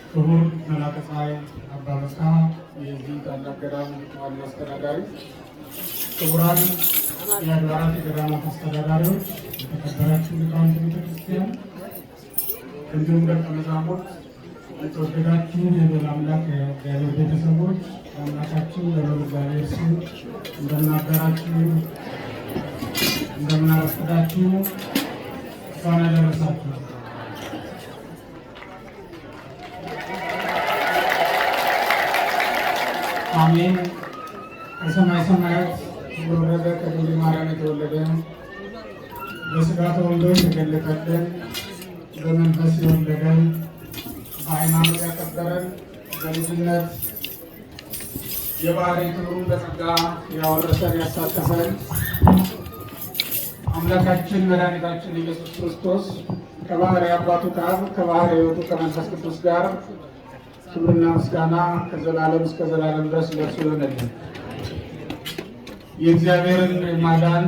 ክቡር መላከ ፀሐይ አባ መስቃ የዚህ ታላቅ ገዳም ዋና አስተዳዳሪ፣ ክቡራን የአድባራት የገዳማት አስተዳዳሪዎች፣ የተከበራችሁ ሊቃውንተ ቤተክርስቲያን፣ እንዲሁም ደቀ መዛሙርት፣ የተወደዳችሁ የልዑል አምላክ የእግዚአብሔር ቤተሰቦች፣ አምላካችን በልዑል እግዚአብሔር ስም እንደምን አደራችሁ፣ እንደምን አረፈዳችሁ፣ እንኳን አደረሳችሁ። አሜን። ከሰማይ ሰማያት የወረደ ከድንግል ማርያም የተወለደ በሥጋ ተወልዶ የተገለጠልን በመንፈስ የወለደን በሃይማኖት ያከበረን በልጅነት የባህሪ ክብሩን በጸጋ ያወረሰን ያሳተፈን አምላካችን መድኃኒታችን ኢየሱስ ክርስቶስ ከባህሪ አባቱ ከአብ ከባህሪ ሕይወቱ ከመንፈስ ቅዱስ ጋር ክብርና ምስጋና ከዘላለም እስከ ዘላለም ድረስ ለእርሱ ይሆንልን። የእግዚአብሔርን ማዳን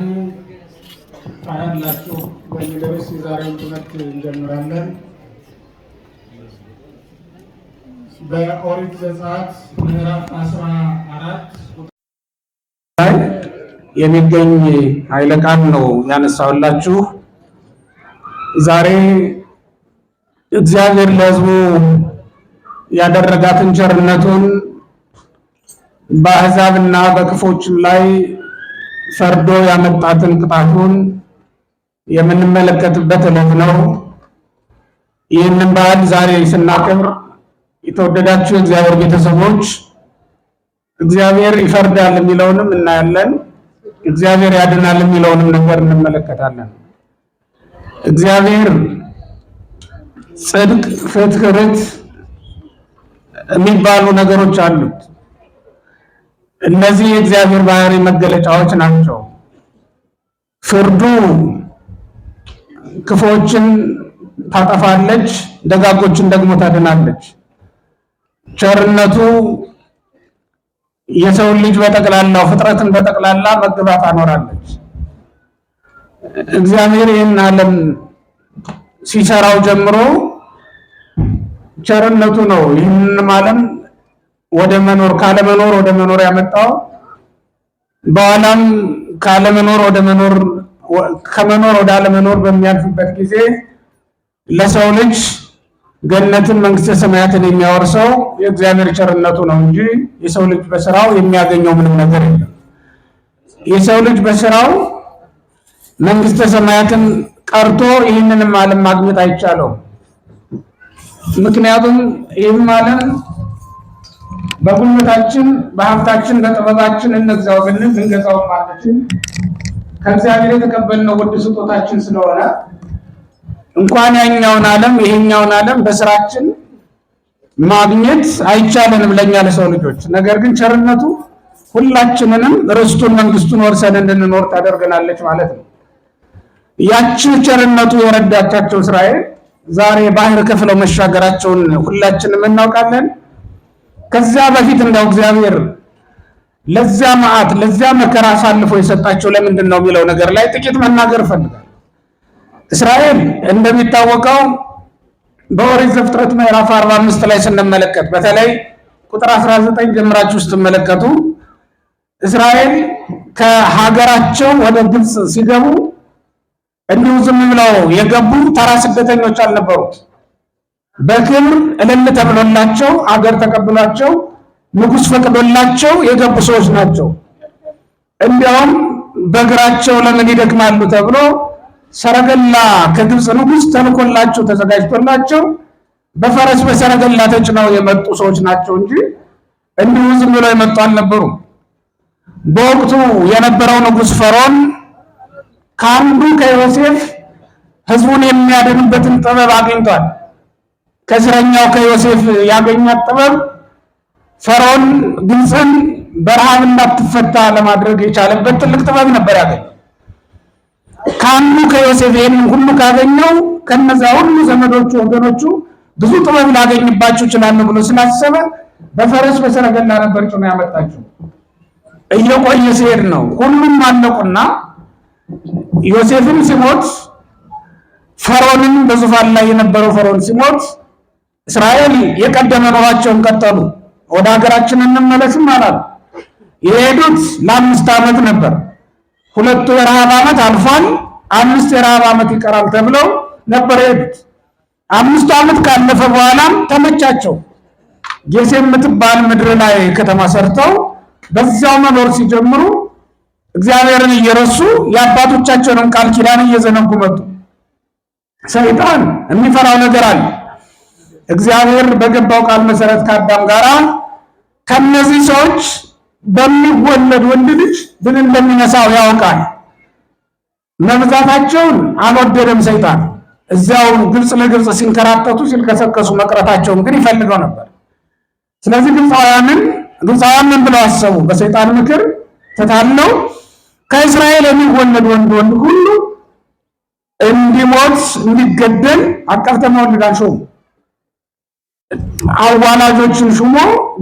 ታያላችሁ በሚል ርዕስ የዛሬውን ትምህርት እንጀምራለን። በኦሪት ዘጸአት ምዕራፍ 14 ላይ የሚገኝ ኃይለ ቃል ነው ያነሳሁላችሁ። ዛሬ እግዚአብሔር ለሕዝቡ ያደረጋትን ቸርነቱን በአሕዛብና በክፎችም ላይ ፈርዶ ያመጣትን ቅጣቱን የምንመለከትበት ዕለት ነው። ይህንን በዓል ዛሬ ስናከብር የተወደዳችሁ የእግዚአብሔር ቤተሰቦች እግዚአብሔር ይፈርዳል የሚለውንም እናያለን፣ እግዚአብሔር ያድናል የሚለውንም ነገር እንመለከታለን። እግዚአብሔር ጽድቅ፣ ፍትሕ፣ ርትዕ የሚባሉ ነገሮች አሉት። እነዚህ የእግዚአብሔር ባህሪ መገለጫዎች ናቸው። ፍርዱ ክፎችን ታጠፋለች፣ ደጋጎችን ደግሞ ታድናለች። ቸርነቱ የሰው ልጅ በጠቅላላው ፍጥረትን በጠቅላላ መግባት አኖራለች። እግዚአብሔር ይህን ዓለም ሲሰራው ጀምሮ ቸርነቱ ነው ይህንን ዓለም ወደ መኖር ካለመኖር ወደ መኖር ያመጣው። በኋላም ካለመኖር ወደ መኖር ከመኖር ወደ አለመኖር በሚያልፍበት ጊዜ ለሰው ልጅ ገነትን መንግስተ ሰማያትን የሚያወርሰው የእግዚአብሔር ቸርነቱ ነው እንጂ የሰው ልጅ በስራው የሚያገኘው ምንም ነገር የለም። የሰው ልጅ በስራው መንግስተ ሰማያትን ቀርቶ ይህንንም ዓለም ማግኘት አይቻለውም። ምክንያቱም ይህም ዓለም በጉልበታችን በሀብታችን በጥበባችን እንግዛው ብንል ልንገዛው ማለትን ከእግዚአብሔር የተቀበልነው ውድ ስጦታችን ስለሆነ እንኳን ያኛውን ዓለም ይሄኛውን ዓለም በስራችን ማግኘት አይቻለንም ለኛ ለሰው ልጆች። ነገር ግን ቸርነቱ ሁላችንንም ርስቱን መንግስቱን ወርሰን እንድንኖር ታደርገናለች ማለት ነው። ያቺ ቸርነቱ የረዳቻቸው እስራኤል ዛሬ ባህር ከፍለው መሻገራቸውን ሁላችንም እናውቃለን። ከዚያ በፊት እንደው እግዚአብሔር ለዚያ መዓት ለዚያ መከራ አሳልፎ የሰጣቸው ለምንድን ነው የሚለው ነገር ላይ ጥቂት መናገር እፈልጋለሁ። እስራኤል እንደሚታወቀው በኦሪት ዘፍጥረት ምዕራፍ 45 ላይ ስንመለከት በተለይ ቁጥር 19 ጀምራችሁ ስትመለከቱ እስራኤል ከሀገራቸው ወደ ግብፅ ሲገቡ እንዲሁ ዝም ብለው የገቡ ተራ ስደተኞች አልነበሩት። በክብር እልል ተብሎላቸው አገር ተቀብሏቸው ንጉሥ ፈቅዶላቸው የገቡ ሰዎች ናቸው። እንዲያውም በእግራቸው ለምን ይደክማሉ ተብሎ ሰረገላ ከግብፅ ንጉሥ ተልኮላቸው ተዘጋጅቶላቸው በፈረስ በሰረገላ ተጭነው የመጡ ሰዎች ናቸው እንጂ እንዲሁ ዝም ብለው የመጡ አልነበሩም። በወቅቱ የነበረው ንጉሥ ፈርዖን ከአንዱ ከዮሴፍ ሕዝቡን የሚያድንበትን ጥበብ አግኝቷል። ከእስረኛው ከዮሴፍ ያገኛት ጥበብ ፈርዖን ግብፅን በረሃብ እንዳትፈታ ለማድረግ የቻለበት ትልቅ ጥበብ ነበር ያገኘው። ከአንዱ ከዮሴፍ ይህንን ሁሉ ካገኘው ከነዚያ ሁሉ ዘመዶቹ ወገኖቹ ብዙ ጥበብ ላገኝባቸው ይችላል ብሎ ስላሰበ በፈረስ በሰረገላ ነበር ጭኖ ያመጣቸው። እየቆየ ሲሄድ ነው ሁሉም አለቁና ዮሴፍም ሲሞት ፈርዖንን በዙፋን ላይ የነበረው ፈርዖን ሲሞት እስራኤል የቀደመ ኑሯቸውን ቀጠሉ። ወደ ሀገራችን እንመለስም አላሉ። የሄዱት ለ5 ዓመት ነበር። 2 የረሃብ ዓመት አልፏል፣ 5 የረሃብ ዓመት ይቀራል ተብለው ነበር የሄዱት። 5 ዓመት ካለፈ በኋላም ተመቻቸው። ጌሤም የምትባል ምድር ላይ ከተማ ሰርተው በዚያው መኖር ሲጀምሩ እግዚአብሔርን እየረሱ የአባቶቻቸውን ቃል ኪዳን እየዘነጉ መጡ። ሰይጣን የሚፈራው ነገር አለ። እግዚአብሔር በገባው ቃል መሰረት ከአዳም ጋር ከነዚህ ሰዎች በሚወለድ ወንድ ልጅ ድል እንደሚነሳው ያውቃል። መብዛታቸውን አልወደደም ሰይጣን። እዚያው ግልጽ ለግልጽ ሲንከራተቱ ሲልከሰከሱ መቅረታቸውን ግን ይፈልገው ነበር። ስለዚህ ግብፃውያን ምን ብለው አሰቡ? በሰይጣን ምክር ተታለው ከእስራኤል የሚወለድ ወንድ ሁሉ እንዲሞት እንዲገደል አቀፍተ መወለዳን ሾሙ። አዋላጆችን ሹሞ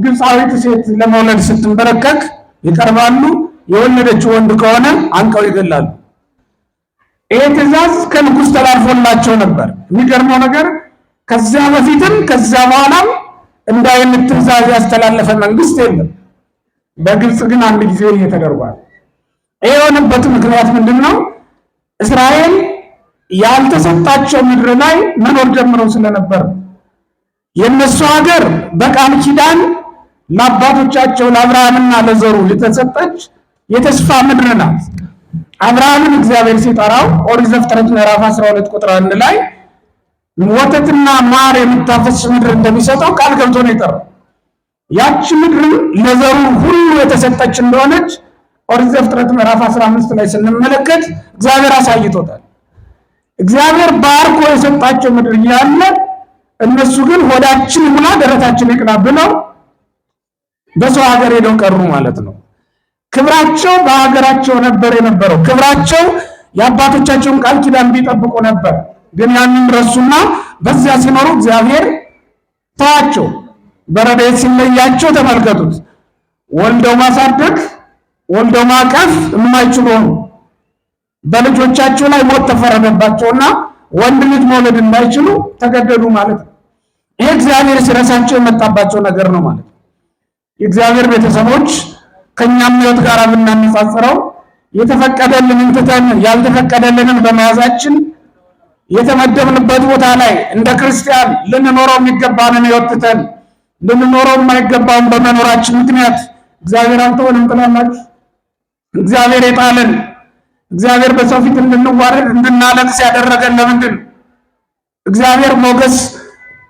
ግብፃዊት ሴት ለመውለድ ስትንበረከክ ይቀርባሉ። የወለደችው ወንድ ከሆነ አንቀው ይገላሉ። ይሄ ትእዛዝ ከንጉሥ ተላልፎላቸው ነበር። የሚገርመው ነገር ከዚያ በፊትም ከዚያ በኋላም እንዲህ አይነት ትእዛዝ ያስተላለፈ መንግስት የለም። በግብፅ ግን አንድ ጊዜ ተደርጓል። ይሄ የሆነበት ምክንያት ምንድነው? እስራኤል ያልተሰጣቸው ምድር ላይ መኖር ጀምረው ስለነበር የነሱ ሀገር በቃል ኪዳን ለአባቶቻቸው ለአብርሃምና ለዘሩ የተሰጠች የተስፋ ምድር ናት። አብርሃምን እግዚአብሔር ሲጠራው ኦሪት ዘፍጥረት ምዕራፍ 12 ቁጥር 1 ላይ ወተትና ማር የምታፈስ ምድር እንደሚሰጠው ቃል ገብቶ ነው የጠራው። ያቺ ምድር ለዘሩ ሁሉ የተሰጠች እንደሆነች ኦሪት ዘፍጥረት ምዕራፍ 15 ላይ ስንመለከት እግዚአብሔር አሳይቶታል። እግዚአብሔር ባርኮ የሰጣቸው ምድር እያለ እነሱ ግን ሆዳችን ሙላ ደረታችን ይቅና ብለው በሰው ሀገር ሄደው ቀሩ ማለት ነው። ክብራቸው በሀገራቸው ነበር የነበረው። ክብራቸው የአባቶቻቸውን ቃል ኪዳን ቢጠብቁ ነበር። ግን ያንን ረሱና በዚያ ሲኖሩ እግዚአብሔር ተዋቸው። በረድኤት ሲለያቸው ተመልከቱት። ወልደው ማሳደግ ወልደው ማቀፍ የማይችሉ ሆኑ። በልጆቻቸው ላይ ሞት ተፈረደባቸውና ወንድ ልጅ መውለድ እንዳይችሉ ተገደዱ ማለት ነው። ይሄ እግዚአብሔር ሲረሳቸው የመጣባቸው ነገር ነው ማለት ነው። የእግዚአብሔር ቤተሰቦች ከኛም ሕይወት ጋር ብናነጻጽረው የተፈቀደልንን ትተን ያልተፈቀደልንን በመያዛችን የተመደብንበት ቦታ ላይ እንደ ክርስቲያን ልንኖረው የሚገባንን ሕይወት ትተን ልንኖረው የማይገባውን በመኖራችን ምክንያት እግዚአብሔር አልተወንም ትላላችሁ። እግዚአብሔር የጣለን እግዚአብሔር በሰው ፊት እንድንዋረድ እንድናለቅስ ያደረገን ለምንድን ነው? እግዚአብሔር ሞገስ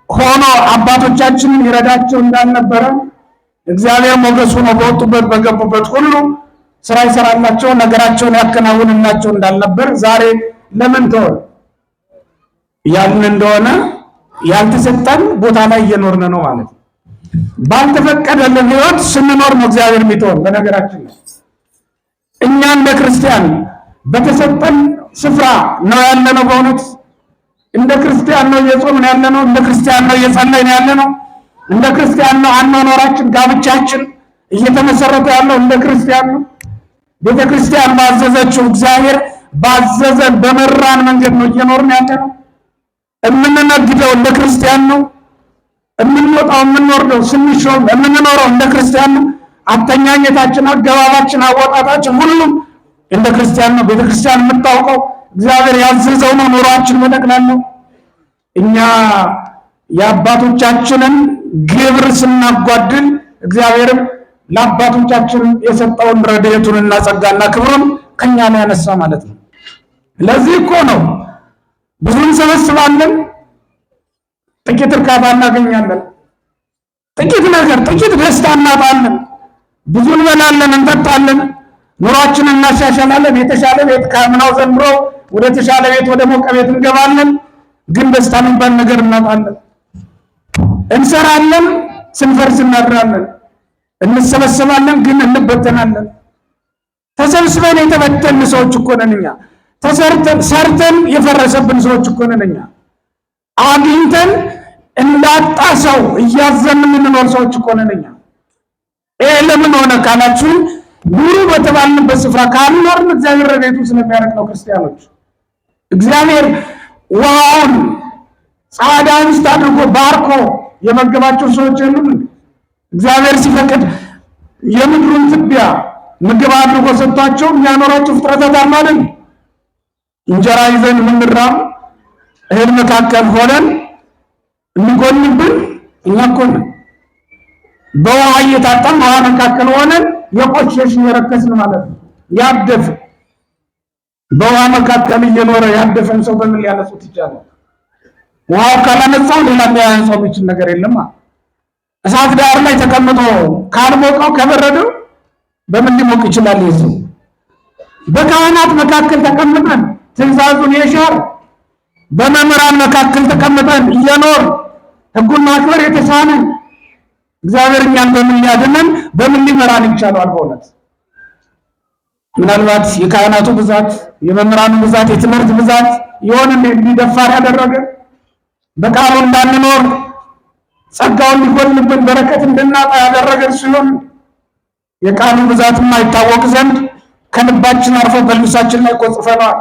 ሆኖ አባቶቻችንን ይረዳቸው እንዳልነበረ እግዚአብሔር ሞገስ ሆኖ በወጡበት በገቡበት ሁሉ ስራ ይሰራላቸው ነገራቸውን ያከናውንላቸው እንዳልነበር ዛሬ ለምን ተወን ያልን እንደሆነ ያልተሰጠን ቦታ ላይ እየኖርን ነው ማለት ነው። ባልተፈቀደልን ሕይወት ስንኖር ነው እግዚአብሔር የሚተወን። በነገራችን ላይ እኛ እንደ ክርስቲያን በተሰጠን ስፍራ ነው ያለነው። በእውነት እንደ ክርስቲያን ነው እየጾምን ያለነው። እንደ ክርስቲያን ነው እየጸለይን ያለነው። እንደ ክርስቲያን ነው አኗኗራችን ጋብቻችን እየተመሰረተ ያለው እንደ ክርስቲያን ነው። ቤተ ክርስቲያን ባዘዘችው እግዚአብሔር ባዘዘን በመራን መንገድ ነው እየኖርን ያለነው። የምንነግደው እንደ ክርስቲያን ነው። የምንወጣው የምንወርደው ስንሾም የምንኖረው እንደ ክርስቲያን ነው። አተኛኘታችን፣ አገባባችን፣ አወጣጣችን ሁሉም እንደ ክርስቲያን ነው። ቤተ ክርስቲያን የምታውቀው እግዚአብሔር ያዘዘው ነው ኑሯችን መጠቅላላው። እኛ የአባቶቻችንን ግብር ስናጓድል እግዚአብሔርም ለአባቶቻችን የሰጠውን ረድኤቱንና ጸጋና ክብሩን ከኛ ላይ ያነሳ ማለት ነው። ለዚህ እኮ ነው ብዙ እንሰበስባለን፣ ጥቂት እርካታ እናገኛለን። ጥቂት ነገር ጥቂት ደስታ እናጣለን። ብዙ እንበላለን፣ እንጠጣለን፣ ኑሯችንን እናሻሻላለን። የተሻለ ቤት ከምናው ዘምሮ ወደ ተሻለ ቤት ወደ ሞቀ ቤት እንገባለን። ግን ደስታ የሚባል ነገር እናጣለን። እንሰራለን፣ ስንፈርስ እናድራለን። እንሰበሰባለን፣ ግን እንበተናለን። ተሰብስበን የተበተን ሰዎች እኮ ነን እኛ። ሰርተን የፈረሰብን ሰዎች እኮ ነን እኛ። አግኝተን እንዳጣ ሰው እያዘን የምንኖር ሰዎች እኮ ነን እኛ። ይሄ ለምን ሆነ ካላችሁ ኑሩ በተባልንበት ስፍራ ካልኖርን እግዚአብሔር ረድኤቱን ስለሚያደርግ ነው። ክርስቲያኖች እግዚአብሔር ውሃውን ጻዕዳ እንስት አድርጎ ባርኮ የመገባቸው ሰዎች የሉም? እግዚአብሔር ሲፈቅድ የምድሩን ትቢያ ምግብ አድርጎ ሰጥቷቸው የሚያኖራቸው ፍጥረታት አማለን። እንጀራ ይዘን የምንራብ እህል መካከል ሆነን የሚጎልብን እኛ እኮ ነን። በውሃ እየታጠን በውሃ መካከል ሆነን የቆሸሽን የረከስን ማለት ነው። ያደፍን በውሃ መካከል እየኖረ ያደፈን ሰው በምን ሊያነጹት ይቻላል? ውሃው ካላነጻው ሌላ የሚያነጻው የሚችል ነገር የለም። እሳት ዳር ላይ ተቀምጦ ካልሞቀው ከበረደው በምን ሊሞቅ ይችላል? ይዘው በካህናት መካከል ተቀምጠን ትእዛዙን የሻር በመምህራን መካከል ተቀምጠን እየኖር ሕጉን ማክበር የተሳነን እግዚአብሔር እኛን በምን ሊያድነን በምን ሊመራን ይቻላል? በእውነት ምናልባት የካህናቱ ብዛት፣ የመምህራኑ ብዛት፣ የትምህርት ብዛት የሆነ እንዲደፋር ያደረገ በቃሉ እንዳንኖር ጸጋውን ሊጎልብን በረከት እንድናጣ ያደረገ ሲሆን የቃሉ ብዛትም አይታወቅ ዘንድ ከልባችን አርፎ በልብሳችን ላይ ቆጽፈናል።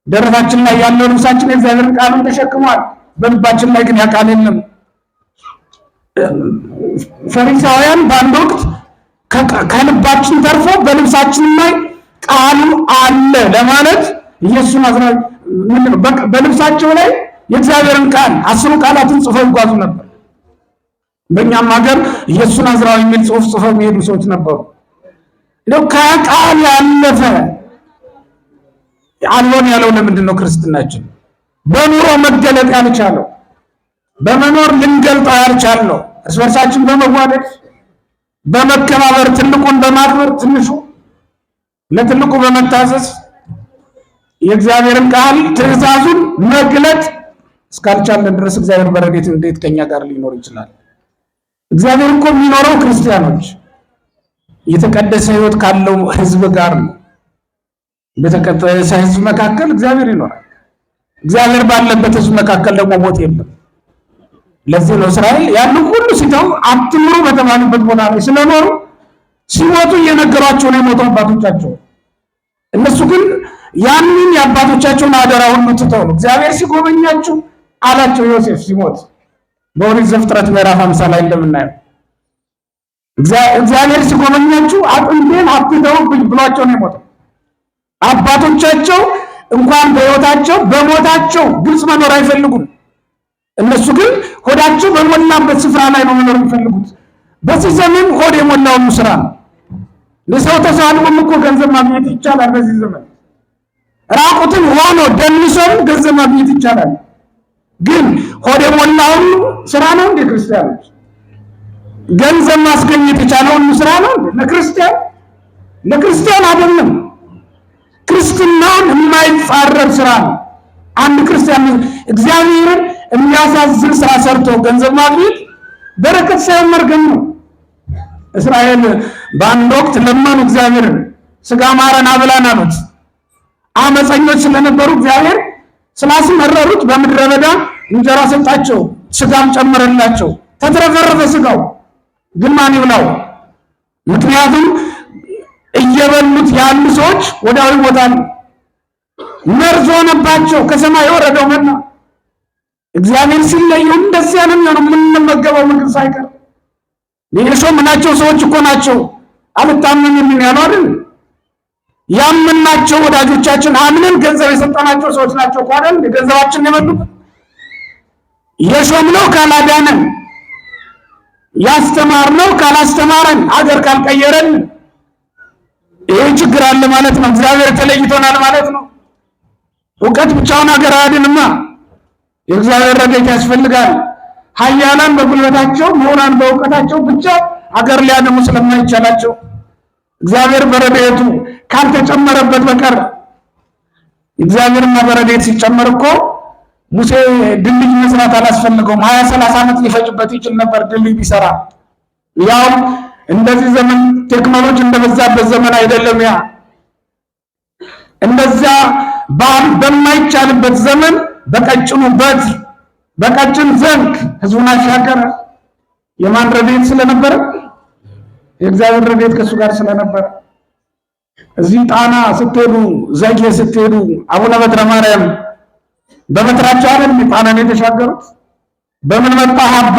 ደረታችን ላይ ያለው ልብሳችን የእግዚአብሔርን ቃሉን ተሸክሟል። በልባችን ላይ ግን ያ ቃል የለም። ፈሪሳውያን በአንድ ወቅት ከልባችን ተርፎ በልብሳችን ላይ ቃሉ አለ ለማለት ኢየሱስን አዝራዊ በልብሳቸው ላይ የእግዚአብሔርን ቃል 10 ቃላትን ጽፈው ይጓዙ ነበር። በእኛም ሀገር ኢየሱስን አዝራዊ የሚል ጽሑፍ ጽፈው የሚሄዱ ሰዎች ነበሩ። እንደው ከቃል ያለፈ አልሆን ያለው ለምንድን ነው? ክርስትናችን በኑሮ መገለጥ ያልቻለው በመኖር ልንገልጠው ያልቻልነው እርስ በርሳችን በመዋደድ በመከባበር ትልቁን በማክበር ትንሹ ለትልቁ በመታዘዝ የእግዚአብሔርን ቃል ትእዛዙን መግለጥ እስካልቻለን ድረስ እግዚአብሔር በረድኤት እንዴት ከኛ ጋር ሊኖር ይችላል? እግዚአብሔር እኮ የሚኖረው ክርስቲያኖች የተቀደሰ ሕይወት ካለው ሕዝብ ጋር ነው። በተቀደሰ ሕዝብ መካከል እግዚአብሔር ይኖራል። እግዚአብሔር ባለበት ሕዝብ መካከል ደግሞ ሞት የለም። ለዚህ ነው እስራኤል ያን ሁሉ ሲተው አትምሩ በተባሉበት ቦታ ላይ ስለኖሩ ሲሞቱ እየነገሯቸው ነው የሞቱ አባቶቻቸው። እነሱ ግን ያንን የአባቶቻቸውን አደራ ሁሉ ትተው ነው እግዚአብሔር ሲጎበኛችሁ አላቸው ዮሴፍ ሲሞት በኦሪት ዘፍጥረት ምዕራፍ 50 ላይ እንደምናየው እግዚአብሔር ሲጎበኛችሁ አጥንቴን አትተውብኝ ብሏቸው ነው የሞተው። አባቶቻቸው እንኳን በሕይወታቸው በሞታቸው ግልጽ መኖር አይፈልጉም። እነሱ ግን ሆዳቸው በሞላበት ስፍራ ላይ ነው መኖር የሚፈልጉት። በዚህ ዘመን ሆድ የሞላውን ስራ ነው። ለሰው ተሳልሞም እኮ ገንዘብ ማግኘት ይቻላል። በዚህ ዘመን ራቁትን ሆኖ ደንሶም ገንዘብ ማግኘት ይቻላል። ግን ሆድ የሞላውን ስራ ነው እንደ ክርስቲያኖች ገንዘብ ማስገኘት የቻለውን ስራ ነው ለክርስቲያን አይደለም። ክርስትናን የማይጻረር ስራ ነው። አንድ ክርስቲያን እግዚአብሔርን የሚያሳዝን ስራ ሰርቶ ገንዘብ ማግኘት በረከት ሳይሆን መርገም ነው። እስራኤል በአንድ ወቅት ለመኑ እግዚአብሔርን፣ ስጋ ማረን አብላን አሉት። አመፀኞች ስለነበሩ እግዚአብሔር ስላስመረሩት በምድረ በዳ እንጀራ ሰጣቸው፣ ስጋም ጨመረላቸው። ተትረፈረፈ ስጋው፣ ግን ማን ይብላው? ምክንያቱም እየበሉት ያሉ ሰዎች ወዲያው ይሞታሉ። መርዝ ሆነባቸው ከሰማይ የወረደው መና። እግዚአብሔር ሲለየው እንደዚያ ነው የሚሆነው። የምንመገበው ምግብ ሳይቀር የሾምናቸው ሰዎች እኮ ናቸው አልታመንም ያለው አይደል? ያመናቸው ወዳጆቻችን አምነን ገንዘብ የሰጠናቸው ሰዎች ናቸው እኮ አይደል? ገንዘባችን የበሉት የሾምነው ካላዳነን፣ ያስተማርነው ካላስተማረን፣ አገር ካልቀየረን ይሄ ችግር አለ ማለት ነው። እግዚአብሔር ተለይቶናል ማለት ነው። እውቀት ብቻውን አገር አያድንማ። የእግዚአብሔር ረድኤት ያስፈልጋል። ኃያላን በጉልበታቸው ምሁራን በእውቀታቸው ብቻ አገር ሊያድኑ ስለማይቻላቸው እግዚአብሔር በረድኤቱ ካልተጨመረበት በቀር እግዚአብሔርና በረድኤት ሲጨመር እኮ ሙሴ ድልድይ መስራት አላስፈልገውም። 20-30 ዓመት ሊፈጅበት ይችል ነበር ድልድይ ቢሰራ። ያው እንደዚህ ዘመን ቴክኖሎጂ እንደበዛበት ዘመን አይደለም። ያ እንደዛ በማይቻልበት ዘመን በቀጭኑ በትር በቀጭን ዘንግ ህዝቡን አሻገረ። የማን ረድኤት ስለነበረ? የእግዚአብሔር ረድኤት ከሱ ጋር ስለነበረ። እዚህ ጣና ስትሄዱ፣ ዘጌ ስትሄዱ፣ አቡነ በትረ ማርያም በበትራቸው አይደል ጣናን የተሻገሩት? በምን መጣ አባ?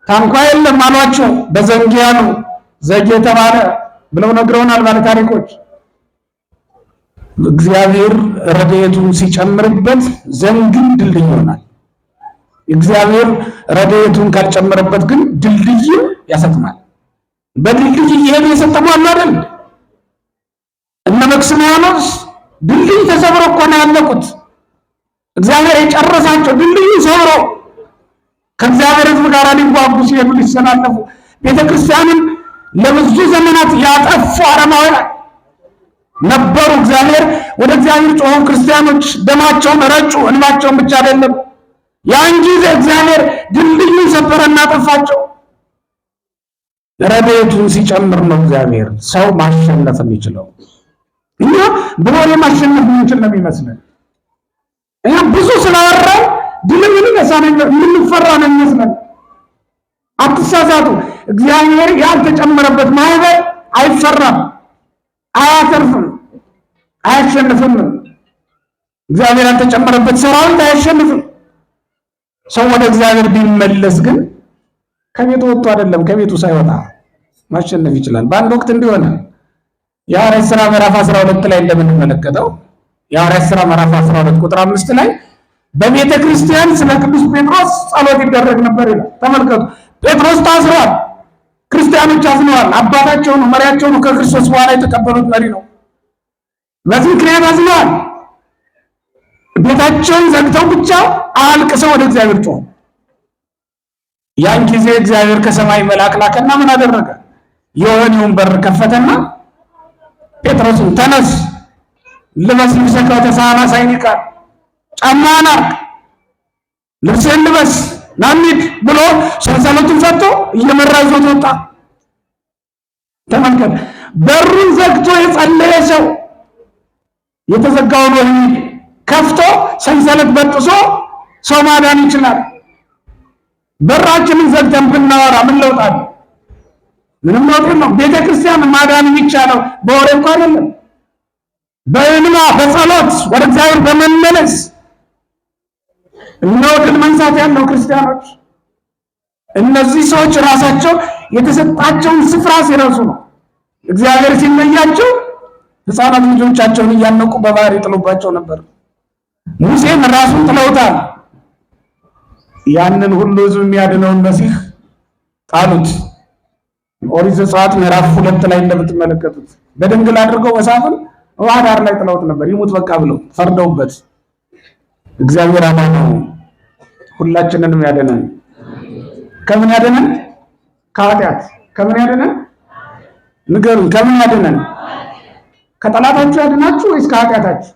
ታንኳ የለም አሏቸው። በዘንግ ያሉ ዘጌ የተባለ ብለው ነግረውናል ባለ ታሪኮች። እግዚአብሔር ረድኤቱን ሲጨምርበት ዘንግም ድልድይ ይሆናል። እግዚአብሔር ረድኤቱን ካልጨመረበት ግን ድልድይን ያሰጥማል። በድልድይ እየሄዱ የሰጠሙ አሉ አይደል? እነ መክስሚያኖስ ድልድይ ተሰብሮ እኮ ነው ያለቁት። እግዚአብሔር የጨረሳቸው ድልድይ ሰብሮ ከእግዚአብሔር ሕዝብ ጋር ሊዋጉ ሲሄዱ ሊሰናለፉ ቤተክርስቲያንን ለብዙ ዘመናት ያጠፉ አረማውያን ነበሩ። እግዚአብሔር ወደ እግዚአብሔር ጮኹ። ክርስቲያኖች ደማቸውን ረጩ። እንባቸውን ብቻ አይደለም። ያን ጊዜ እግዚአብሔር ድልድዩን ሰበረና አጠፋቸው። ረድኤቱን ሲጨምር ነው እግዚአብሔር ሰው ማሸነፍ የሚችለው። እኛ በወሬ ማሸነፍ የምንችል ነው የሚመስለን። እኛ ብዙ ስላወራን ድል የምንፈራ ነው የሚመስለን። አትሳሳቱ። እግዚአብሔር ያልተጨመረበት ማህበር አይፈራም፣ አያተርፍም፣ አያሸንፍም። እግዚአብሔር ያልተጨመረበት ሰራዊት አያሸንፍም። ሰው ወደ እግዚአብሔር ቢመለስ ግን ከቤቱ ወጥቶ አይደለም ከቤቱ ሳይወጣ ማሸነፍ ይችላል። በአንድ ወቅት እንዲሆነ የሐዋርያት ሥራ ምዕራፍ 12 ላይ እንደምንመለከተው የሐዋርያት ሥራ ምዕራፍ 12 ቁጥር 5 ላይ በቤተ ክርስቲያን ስለ ቅዱስ ጴጥሮስ ጸሎት ይደረግ ነበር ይላል። ተመልከቱ። ጴጥሮስ ታስሯል። ክርስቲያኖች አዝነዋል። አባታቸው ነው፣ መሪያቸው ነው። ከክርስቶስ በኋላ የተቀበሉት መሪ ነው። በዚህ ምክንያት አዝነዋል። ቤታቸውን ዘግተው ብቻ አልቅሰው ወደ እግዚአብሔር ጮሁ። ያን ጊዜ እግዚአብሔር ከሰማይ መልአክ ላከና ምን አደረገ? የወህኒውን በር ከፈተና ጴጥሮስን ተነስ፣ ልበስ ልብሰከ ወተሳሃላ ሳይኒካ፣ ጫማህን አርቅ፣ ልብስህን ልበስ፣ ና እንሂድ ብሎ ሰንሰለቱን ፈቶ እየመራ ይዞት ወጣ። ተመልከት። በሩን ዘግቶ የጸለየ ሰው የተዘጋውን ወህኒ ከፍቶ ሰንሰለት በጥሶ ሰው ማዳን ይችላል። በራችንን ዘግተን ብናወራ ምን ለውጥ አለ? ምንም ለውጥ የለውም። ቤተክርስቲያን ማዳን የሚቻለው በወሬ እንኳን አይደለም፣ በእንባ በጸሎት ወደ እግዚአብሔር በመመለስ ነው ድል መንሳት ያለው። ክርስቲያኖች እነዚህ ሰዎች ራሳቸው የተሰጣቸውን ስፍራ ሲረሱ ነው እግዚአብሔር ሲለያቸው ሕፃናት ልጆቻቸውን እያነቁ በባህር ይጥሉባቸው ነበር። ሙሴን ራሱን ጥለውታል። ያንን ሁሉ ሕዝብ የሚያድነውን መሲህ ጣሉት። ኦሪት ዘጸአት ምዕራፍ 2 ላይ እንደምትመለከቱት በድንግል አድርገው መሳፍን ውሃ ዳር ላይ ጥለውት ነበር። ይሙት በቃ ብለው ፈርደውበት። እግዚአብሔር አማን ነው። ሁላችንንም ያድነን። ከምን ያድነን? ከኃጢአት። ከምን ያድነን? ንገሩን። ከምን ያድነን? ከጠላታችሁ ያድናችሁ ወይስ ከኃጢአታችሁ?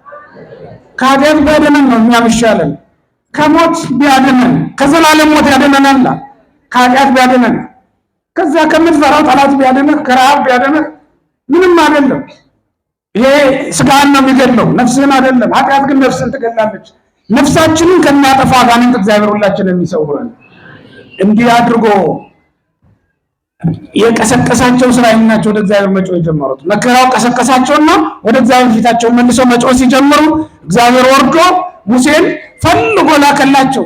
ከኃጢአት ቢያድነን ነው እኛም ይሻለን። ከሞት ቢያድነን ከዘላለም ሞት ያድነናል። ከኃጢአት ቢያድነን ከዛ ከምትፈራው ጠላት ቢያድነን ከረሃብ ቢያድነን ምንም አይደለም። ይሄ ስጋን ነው የሚገድለው፣ ነፍስህን አይደለም። ኃጢአት ግን ነፍስን ትገላለች። ነፍሳችንን ከሚያጠፋ አጋንንት እግዚአብሔር ሁላችንን የሚሰውረን። እንዲህ አድርጎ የቀሰቀሳቸው እስራኤል ናቸው ወደ እግዚአብሔር መጮህ የጀመሩት። መከራው ቀሰቀሳቸውና ወደ እግዚአብሔር ፊታቸውን መልሰው መጮህ ሲጀምሩ እግዚአብሔር ወርዶ ሙሴን ፈልጎ ላከላቸው።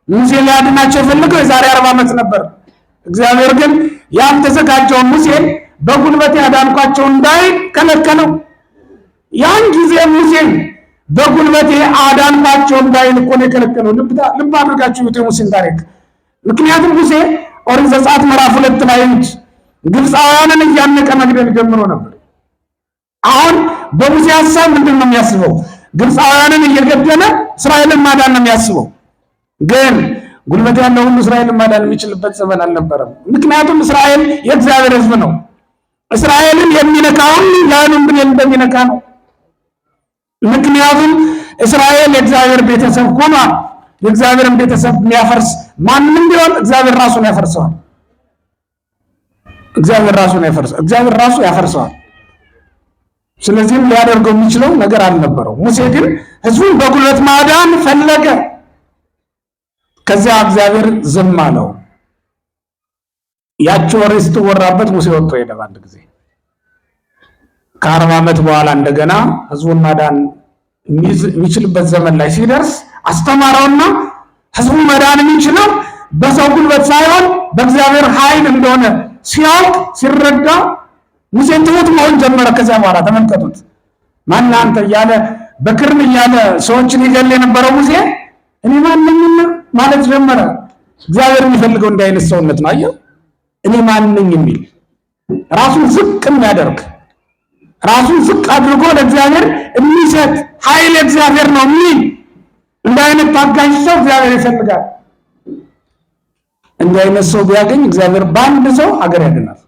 ሙሴ ሊያድናቸው የፈለገው የዛሬ 40 ዓመት ነበር። እግዚአብሔር ግን ያልተዘጋጀውን ሙሴን በጉልበት ያዳንኳቸው እንዳይል ከለከለው። ያን ጊዜ ሙሴን በጉልበቴ አዳንኳቸው እንዳይል እኮ ነው የከለከለው። ልብ አድርጋችሁ የሙሴን ታሪክ። ምክንያቱም ሙሴ ኦሪት ዘጸአት ምዕራፍ 2 ላይ ግብፃውያንን እያነቀ መግደል ጀምሮ ነበር። አሁን በሙሴ ሐሳብ ምንድን ነው የሚያስበው? ግብፃውያንን እየገደለ እስራኤልን ማዳን ነው የሚያስበው። ግን ጉልበት ያለው ሁሉ እስራኤልን ማዳን የሚችልበት ዘመን አልነበረም። ምክንያቱም እስራኤል የእግዚአብሔር ሕዝብ ነው። እስራኤልን የሚነካ ሁሉ ያንን ምን እንደሚነካ ነው። ምክንያቱም እስራኤል የእግዚአብሔር ቤተሰብ ሆኗል። የእግዚአብሔርን ቤተሰብ የሚያፈርስ ማንም ቢሆን እግዚአብሔር ራሱን ያፈርሰዋል። እግዚአብሔር ራሱ ያፈርሰዋል። ስለዚህም ሊያደርገው የሚችለው ነገር አልነበረው። ሙሴ ግን ሕዝቡን በጉልበት ማዳን ፈለገ። ከዚያ እግዚአብሔር ዝም አለው። ያቺ ወሬ ስትወራበት ሙሴ ወጥቶ ሄደ። በአንድ ጊዜ ከ40 ዓመት በኋላ እንደገና ሕዝቡን ማዳን የሚችልበት ዘመን ላይ ሲደርስ አስተማረውና ህዝቡ መዳን የሚችለው በሰው ጉልበት ሳይሆን በእግዚአብሔር ኃይል እንደሆነ ሲያውቅ ሲረዳ ሙሴን ትሁት መሆን ጀመረ። ከዚያ በኋላ ተመልከቱት። ማን አንተ እያለ በክርም እያለ ሰዎችን ይገል የነበረው ሙሴ እኔ ማን ነኝና ማለት ጀመረ። እግዚአብሔር የሚፈልገው እንዲህ አይነት ሰውነት ነው። አየው፣ እኔ ማን ነኝ የሚል ራሱን ዝቅ የሚያደርግ ራሱን ዝቅ አድርጎ ለእግዚአብሔር የሚሰጥ ኃይል እግዚአብሔር ነው የሚል እንዲህ አይነት ታጋሽ ሰው እግዚአብሔር ይፈልጋል። እንዲህ አይነት ሰው ቢያገኝ እግዚአብሔር በአንድ ሰው ሀገር ያድናል።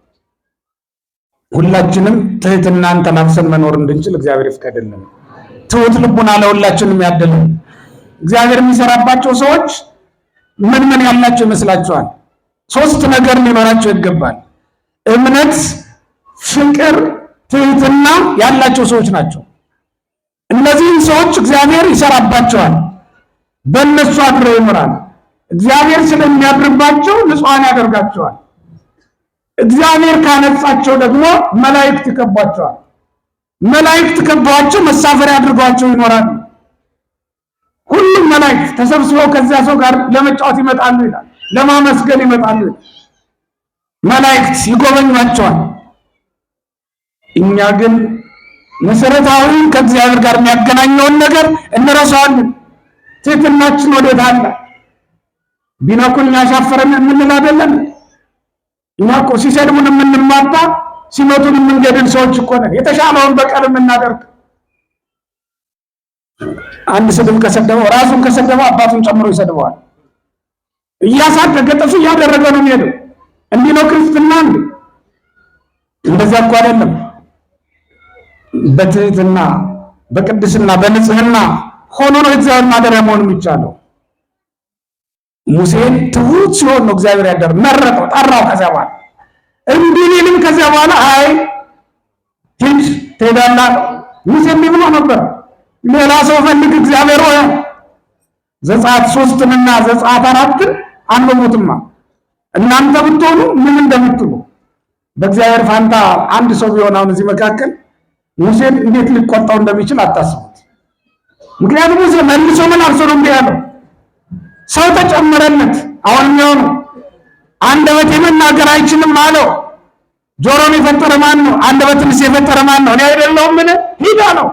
ሁላችንም ትህትናን ተላብሰን መኖር እንድንችል እግዚአብሔር ይፍቀድልን። ትሁት ልቡና ለሁላችንም ያድልን። እግዚአብሔር የሚሰራባቸው ሰዎች ምን ምን ያላቸው ይመስላችኋል? 3 ነገር ሊኖራቸው ይገባል። እምነት፣ ፍቅር፣ ትህትና ያላቸው ሰዎች ናቸው። እነዚህን ሰዎች እግዚአብሔር ይሰራባቸዋል። በእነሱ አድሮ ይኖራል። እግዚአብሔር ስለሚያድርባቸው ንጹሐን ያደርጋቸዋል። እግዚአብሔር ካነጻቸው ደግሞ መላእክት ይከቧቸዋል። መላእክት ከበዋቸው መሳፈሪያ አድርጓቸው ይኖራሉ። ሁሉም መላእክት ተሰብስበው ከዚያ ሰው ጋር ለመጫወት ይመጣሉ ይላል፣ ለማመስገን ይመጣሉ ይላል። መላእክት ይጎበኟቸዋል። እኛ ግን መሰረታዊ ከእግዚአብሔር ጋር የሚያገናኘውን ነገር እንረሳዋለን። ትህትናችን ወዴት አለ? ቢነኩን ያሻፈረን የምንል አይደለም። እኛ እኮ ሲሰድቡን የምንማታ ሲመቱን የምንገድል ሰዎች እኮ ነን። የተሻለውን በቀል የምናደርግ አንድ ስድብ ከሰደበው ራሱን ከሰደበው አባቱን ጨምሮ ይሰድበዋል። እያሳደገ ጥፍ እያደረገ ነው የሚሄደው። እንዲህ ነው ክርስትና። እንደዚያ እኮ አይደለም። በትህትና በቅድስና በንጽህና ሆኖ ነው እግዚአብሔር ማደሪያ መሆን የሚቻለው። ሙሴን ትሁት ሲሆን ነው እግዚአብሔር ያደረ መረጠው፣ ጠራው። ከዚያ በኋላ እንዲህ ሊልም ከዚያ በኋላ አይ ሂድ ትሄዳለህ። ሙሴ እንዲህ ብሎ ነበር፣ ሌላ ሰው ፈልግ እግዚአብሔር ሆይ። ዘጸአት 3ና ዘጸአት 4 አንብቡትማ እናንተ ብትሆኑ ምን እንደምትሉ። በእግዚአብሔር ፋንታ አንድ ሰው ቢሆን አሁን እዚህ መካከል ሙሴን እንዴት ሊቆጣው እንደሚችል አታስቡት። ምክንያቱም ሙሴ መልሶ ምን አርሶ ነው ያለው? ሰው ተጨመረለት። አሁን የሚሆኑ አንደበት መናገር አይችልም አለው። ጆሮን የፈጠረ ማን ነው? አንደበትንስ የፈጠረ ማን ነው? እኔ አይደለሁም? ምን ሂዳ ነው።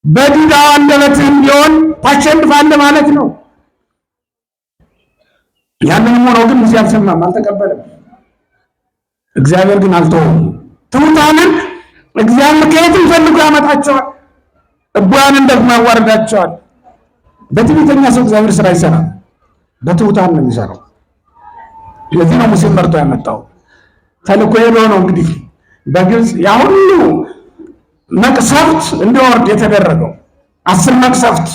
በዲዳው አንደበትም ቢሆን ታሸንፋለህ ማለት ነው። ያንንም ሆኖ ግን ሙሴ አልሰማም፣ አልተቀበለም። እግዚአብሔር ግን አልተወውም። ትሑታንን እግዚአብሔር ከየትም ፈልጎ ያመጣቸዋል፣ እቡያንን ደግሞ ያዋርዳቸዋል። በትዕቢተኛ ሰው እግዚአብሔር ስራ ይሰራል፣ በትሑታን ነው የሚሰራው። ለዚህ ነው ሙሴን መርጦ ያመጣው። ተልኮ ሄዶ ነው እንግዲህ በግብፅ ያ ሁሉ መቅሰፍት እንዲወርድ የተደረገው። 10 መቅሰፍት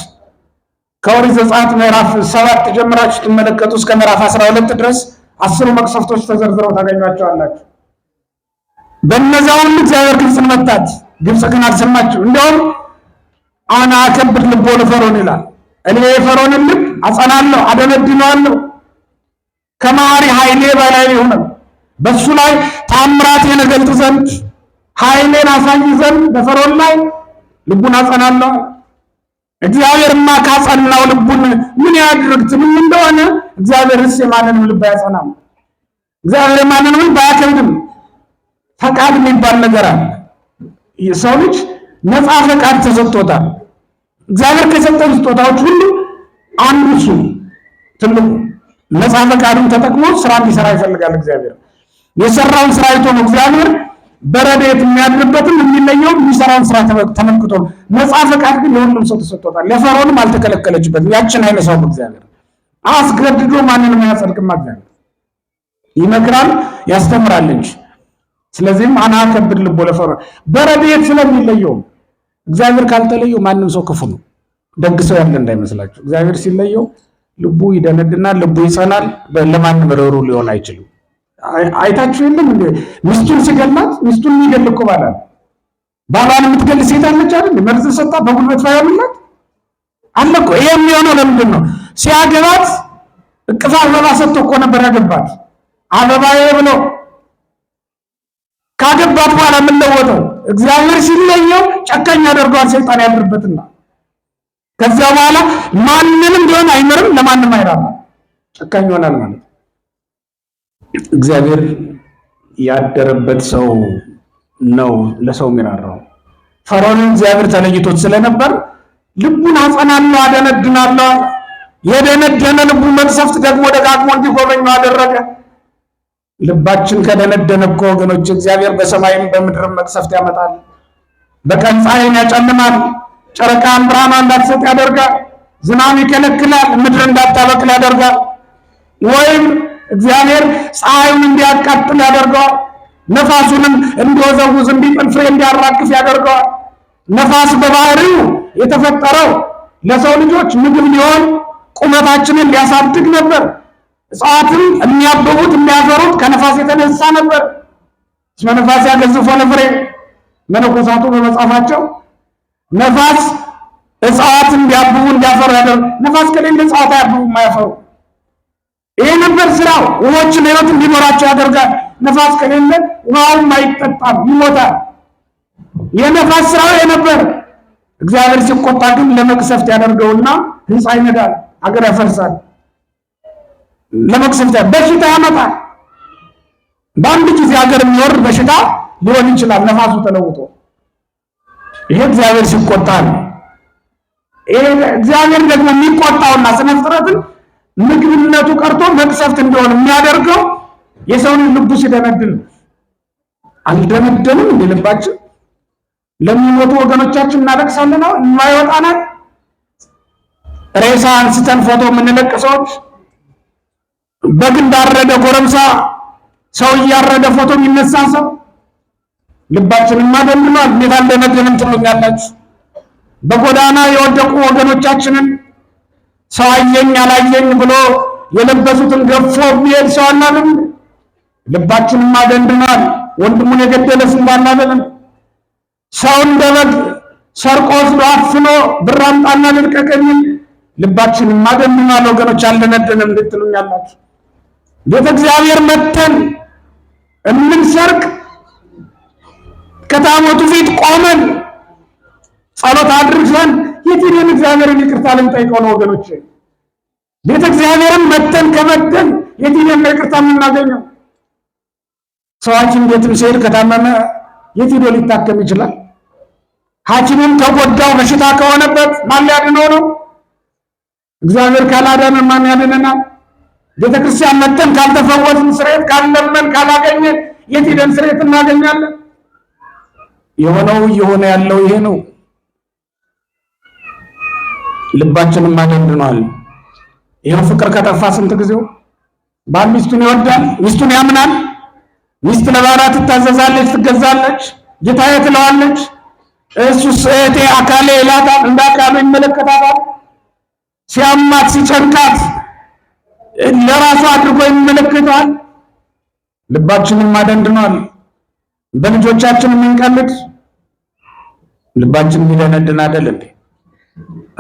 ከኦሪት ዘጸአት ምዕራፍ 7 ጀምራችሁ ትመለከቱ እስከ ምዕራፍ 12 ድረስ 10 መቅሰፍቶች ተዘርዝረው ታገኟቸዋላችሁ። በእነዚያ ሁሉ እግዚአብሔር ግብፅን መታት፣ ግብፅ ግን አልሰማችው። እንዲያውም አና አከብድ ልቦ ለፈርዖን ይላል። እኔ የፈርዖንን ልብ አጸናለሁ፣ አደነድነዋለሁ፣ ከመሐሪ ኃይሌ በላይ ይሆናል። በሱ ላይ ታምራቴን እገልጥ ዘንድ ኃይሌን አሳይ ዘንድ በፈርዖን ላይ ልቡን አጸናለሁ። እግዚአብሔርማ ካጸናው ልቡን ምን ያድርግ ትሉኝ እንደሆነ እግዚአብሔርስ የማንንም ልብ አያጸናም። እግዚአብሔር የማንንም ልብ አያከብድም። ፈቃድ የሚባል ነገር አለ። የሰው ልጅ ነፃ ፈቃድ ተሰጥቶታል። እግዚአብሔር ከሰጠው ስጦታዎች ሁሉ አንዱ እሱ ትልቁ ነፃ ፈቃዱን ተጠቅሞ ስራ እንዲሰራ ይፈልጋል። እግዚአብሔር የሰራውን ስራ አይቶ ነው እግዚአብሔር በረድኤት የሚያድርበትም የሚለየውም የሚሰራውን ስራ ተመልክቶ ነው። ነፃ ፈቃድ ግን የሁሉም ሰው ተሰጥቶታል። ለፈርዖንም አልተከለከለችበትም። ያችን አይነሳውም እግዚአብሔር። አስገድዶ ማንንም አያጸድቅም። እግዚአብሔር ይመክራል፣ ያስተምራል እንጂ። ስለዚህም አና አከብድ ልቦ ለፈርዖን በረድኤት ስለሚለየው እግዚአብሔር ካልተለየው ማንም ሰው ክፉ ነው። ደግ ሰው ያለ እንዳይመስላችሁ። እግዚአብሔር ሲለየው ልቡ ይደነድናል፣ ልቡ ይጸናል። ለማንም ርኅሩህ ሊሆን አይችልም። አይታችሁ የለም እንዴ? ሚስቱን ሲገላት ሚስቱን የሚገል እኮ ባላል ባሏን የምትገል ሴት አለች አይደል? መርዝ ሰጣ በጉልበት ባያምላት አለ እኮ። ይሄ የሚሆነው ለምንድን ነው? ሲያገባት እቅፍ አበባ ሰጥቶ እኮ ነበር ያገባት። አበባዬ ብሎ ካገባት በኋላ ምን ለወጠው? እግዚአብሔር ሲለየው ጨካኝ ያደርገዋል ሰይጣን ያድርበትና። ከዚያ በኋላ ማንንም ቢሆን አይምርም፣ ለማንም አይራራም፣ ጨካኝ ይሆናል ማለት ነው። እግዚአብሔር ያደረበት ሰው ነው ለሰው የሚራራው። ፈርዖንን እግዚአብሔር ተለይቶት ስለነበር ልቡን አጸናለሁ አደነድናለሁ። የደነደነ ልቡ መቅሰፍት ደግሞ ደጋግሞ እንዲጎበኘው አደረገ። ልባችን ከደነደነ እኮ ወገኖች እግዚአብሔር በሰማይም በምድርም መቅሰፍት ያመጣል። በቀን ፀሐይን ያጨልማል፣ ጨረቃን ብርሃኗ እንዳትሰጥ ያደርጋል፣ ዝናብ ይከለክላል፣ ምድር እንዳታበቅል ያደርጋል። ወይም እግዚአብሔር ፀሐዩን እንዲያቃጥል ያደርገዋል፣ ነፋሱንም እንዲወዘውዝ እንዲጥል ፍሬ እንዲያራግፍ ያደርገዋል። ነፋስ በባህሪው የተፈጠረው ለሰው ልጆች ምግብ ሊሆን ቁመታችንን ሊያሳድግ ነበር። እጽዋትም የሚያብቡት የሚያፈሩት ከነፋስ የተነሳ ነበር። እስመ ነፋስ ያገዝፎ ለፍሬ መነኮሳቱ በመጽሐፋቸው ነፋስ እጽዋት እንዲያብቡ እንዲያፈሩ ያደርግ። ነፋስ ከሌለ እጽዋት አያብቡ የማያፈሩ። ይሄ ነበር ስራው። ውሆችን ሕይወት እንዲኖራቸው ያደርጋል። ነፋስ ከሌለ ውሃውም አይጠጣም፣ ይሞታል። የነፋስ ስራው የነበር። እግዚአብሔር ሲቆጣ ግን ለመቅሰፍት ያደርገውና ሕንፃ ይነዳል፣ አገር ያፈርሳል። ለመቅሰፍት በሽታ ያመጣል። በአንድ ጊዜ ሀገር የሚወርድ በሽታ ሊሆን ይችላል፣ ነፋሱ ተለውጦ። ይሄ እግዚአብሔር ሲቆጣ ነው። እግዚአብሔር ደግሞ የሚቆጣውና ስነ ፍጥረትን ምግብነቱ ቀርቶ መቅሰፍት እንደሆነ የሚያደርገው የሰውን ልቡ ሲደነድን። አልደነደንም እንደ ልባችን ለሚሞቱ ወገኖቻችን እናለቅሳለን። የማይወጣናል ሬሳ አንስተን ፎቶ የምንለቅ ሰዎች፣ በግ እንዳረደ ጎረምሳ ሰው እያረደ ፎቶ የሚነሳ ሰው ልባችንማ ደንድኗል። እንዴት አልደነደንም ትሉኛላችሁ? በጎዳና የወደቁ ወገኖቻችንን ሰው አየኝ አላየኝ ብሎ የለበሱትን ገፎ የሚሄድ ሰው አናለም? ልባችንማ ደንድኗል። ወንድሙን የገደለ ስንት አናለም? ሰው እንደ በግ ሰርቆ ወስዶ አፍኖ ብር አምጣና ልልቀቀኝ ልባችንማ ደንድኗል። ወገኖች አልደነደንም እንድትሉኛላችሁ? ቤተ እግዚአብሔር መተን እምንሰርቅ ከታቦቱ ፊት ቆመን ጸሎት አድርገን የትኛውን እግዚአብሔርን ይቅርታ ልንጠይቀው ነው ወገኖች? ቤተ እግዚአብሔርን መተን ከመተን የትኛውን ይቅርታ የምናገኘው? ሰው ሐኪም ቤትም ሲሄድ ከታመመ የት ሄዶ ሊታከም ይችላል? ሐኪሙም ተጎዳው በሽታ ከሆነበት ማን ሊያድነው ነው? እግዚአብሔር ካላዳነን ማን ያድነናል? ቤተ ክርስቲያን መተን ካልተፈወስን፣ ስርየት ካልለመን ካላገኘን የት ሄደን ስርየት እናገኛለን? የሆነው እየሆነ ያለው ይሄ ነው። ልባችንም አደንድኗል። ይሄው ፍቅር ከጠፋ ስንት ጊዜው። ባል ሚስቱን ይወዳል፣ ሚስቱን ያምናል። ሚስት ለባሏ ትታዘዛለች፣ ትገዛለች፣ ጌታዬ ትለዋለች። እሱስ እህቴ አካሌ ይላታል፣ እንደ አካሉ ይመለከታታል። ሲያማት ሲጨንቃት ለራሱ አድርጎ ይመለከታል። ልባችንም አደንድኗል። በልጆቻችን የምንቀልድ ልባችን ቢደነድን አይደል እንዴ?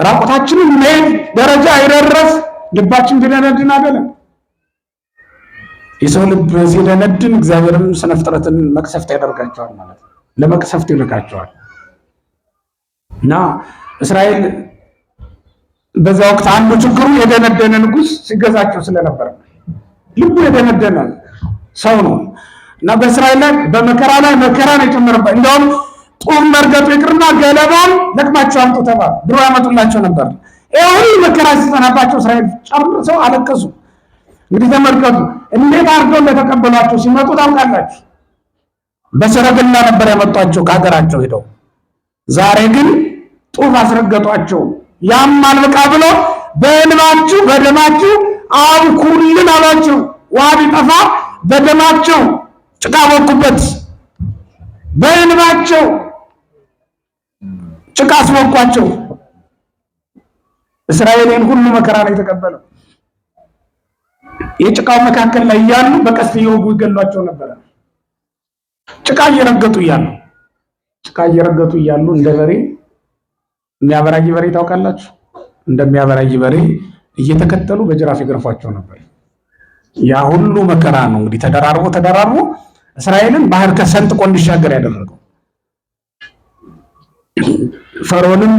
ራቆታችንን መሄድ ደረጃ አይደረስ ልባችን ቢደነድን አይደል? የሰው ልብ ሲደነድን እግዚአብሔርም ስነ ፍጥረትን መቅሰፍት ያደርጋቸዋል ማለት ነው። ለመቅሰፍት ይልካቸዋል። እና እስራኤል በዛ ወቅት አንዱ ችግሩ የደነደነ ንጉሥ ሲገዛቸው ስለነበር ልቡ የደነደነ ሰው ነው። እና በእስራኤል ላይ በመከራ ላይ መከራ ነው የጨመረበት። እንደውም ጡብ መርገጡ ይቅርና ገለባን ለቅማቸው አምጡ ተባለ። ድሮ ያመጡላቸው ነበር። ይሄ ሁሉ መከራ ሲጸናባቸው እስራኤል ጨርሰው አለቀሱ። እንግዲህ ተመልከቱ እንዴት አድርገው እንደተቀበሏቸው ሲመጡ ታውቃላችሁ። በሰረገላ ነበር ያመጧቸው ከሀገራቸው ሄደው። ዛሬ ግን ጡብ አስረገጧቸው። ያም አልበቃ ብሎ በእንባችሁ በደማችሁ አብኩልን አሏቸው። ውሃ ቢጠፋ በደማቸው ጭቃ ቦኩበት፣ በእንባቸው ጭቃ አስቦኳቸው። እስራኤልን ሁሉ መከራ ነው የተቀበለው። የጭቃው መካከል ላይ እያሉ በቀስት እየወጉ ይገሏቸው ነበር። ጭቃ እየረገጡ እያሉ እንደ በሬ የሚያበራይ በሬ ታውቃላችሁ? እንደሚያበራይ በሬ እየተከተሉ በጅራፍ ይገርፏቸው ነበር። ያ ሁሉ መከራ ነው እንግዲህ ተደራርቦ እስራኤልን ባህር ከሰንጥቆ እንዲሻገር ያደረገው። ፈርዖንም